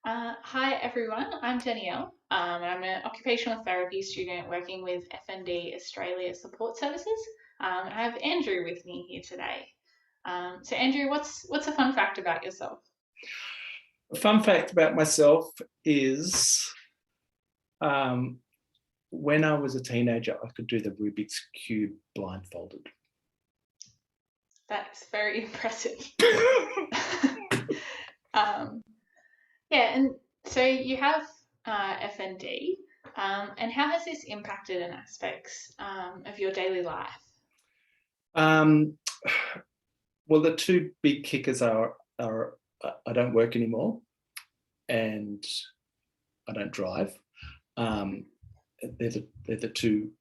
Hi everyone, I'm Danielle. And I'm an occupational therapy student working with FND Australia Support Services. I have Andrew with me here today. So Andrew, what's a fun fact about yourself? A fun fact about myself is um, when I was a teenager, I could do the Rubik's Cube blindfolded. That's very impressive. um, yeah, and so you have FND, and how has this impacted in aspects of your daily life? um, well, the two big kickers are I don't work anymore and I don't drive. Um, they're the two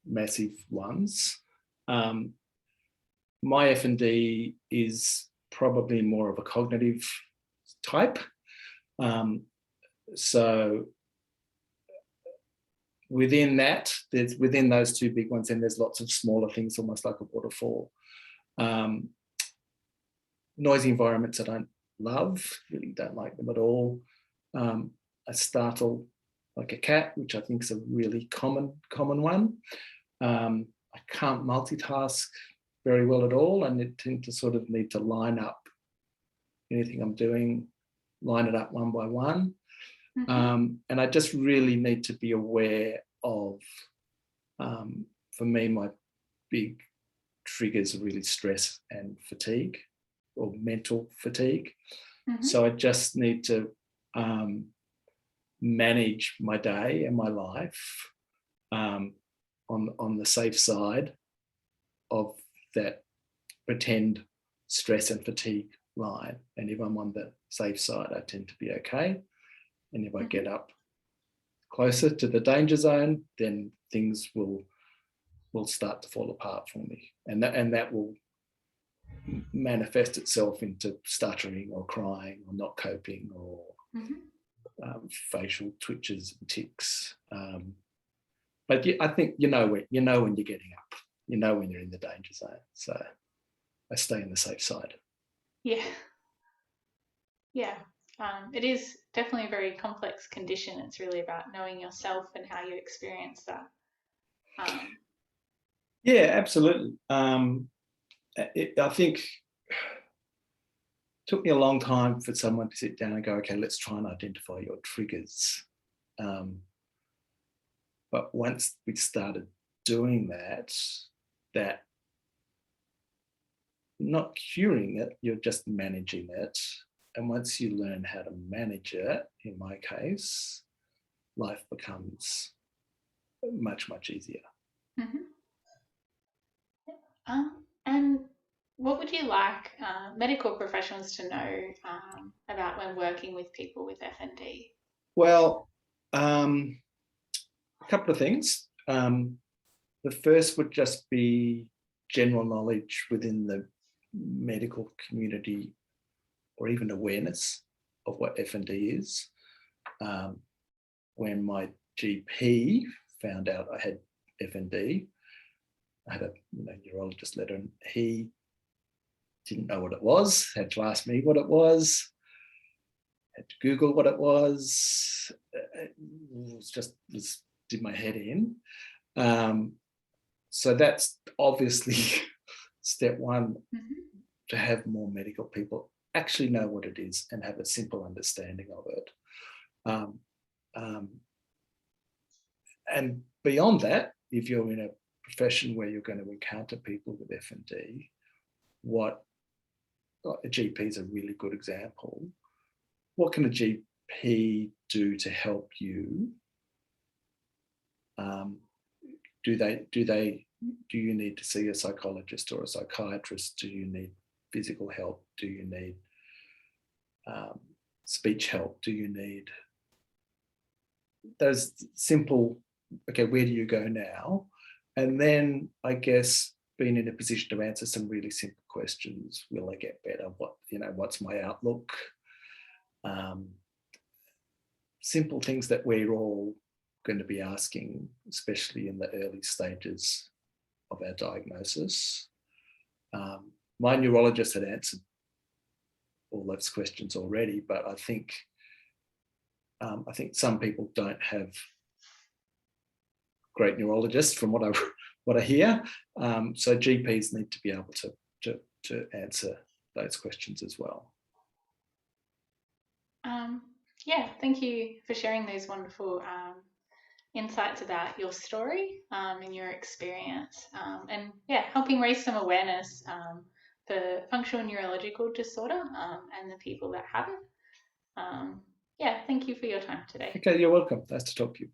massive ones. Um, my F&D is probably more of a cognitive type. Um, so within those two big ones, and there's lots of smaller things, almost like a waterfall. Um, Noisy environments I don't love, really don't like them at all. I startle like a cat, which I think is a really common one. I can't multitask very well at all, and I tend to sort of need to line up anything I'm doing, line it up one by one. Mm-hmm. And I just really need to be aware of, for me, my big triggers are really stress and fatigue, or mental fatigue. Mm-hmm. So I just need to um, manage my day and my life um, on the safe side of that pretend stress and fatigue line. And if I'm on the safe side, I tend to be okay. And if I Mm-hmm. get up closer to the danger zone, then things will start to fall apart for me, and that will manifest itself into stuttering or crying or not coping or Mm-hmm. facial twitches and tics. But I think when you're getting up, when you're in the danger zone. So I stay on the safe side. Yeah. Yeah, it is definitely a very complex condition. It's really about knowing yourself and how you experience that. Um, Yeah, absolutely. I think it took me a long time for someone to sit down and go, okay, let's try and identify your triggers. Um, but once we started doing that, that not curing it, you're just managing it. And once you learn how to manage it, in my case, life becomes much, much easier. mhm. And what would you like medical professionals to know about when working with people with FND? Well, a couple of things. The first would just be general knowledge within the medical community, or even awareness of what FND is. Um, when my GP found out I had FND, I had a neurologist letter, and he didn't know what it was, had to ask me what it was, had to Google what it was. It was did my head in. Um, so that's obviously step one, Mm-hmm. to have more medical people actually know what it is and have a simple understanding of it. Um, um, and beyond that, if you're in a profession where you're going to encounter people with FND, what a GP is a really good example. What can a GP do to help you? Um, do you need to see a psychologist or a psychiatrist? Do you need physical help? Do you need um, speech help? Do you need those simple, okay, where do you go now? And then I guess being in a position to answer some really simple questions. Will I get better? What's my outlook? Um, Simple things that we're all going to be asking, especially in the early stages of our diagnosis. My neurologist had answered all those questions already, but I think I think some people don't have great neurologists, from what I hear. So GPs need to be able to answer those questions as well. Yeah, thank you for sharing those wonderful insights about your story and your experience, and yeah, helping raise some awareness for functional neurological disorder and the people that have it. Yeah, thank you for your time today. Okay, you're welcome. Nice to talk to you.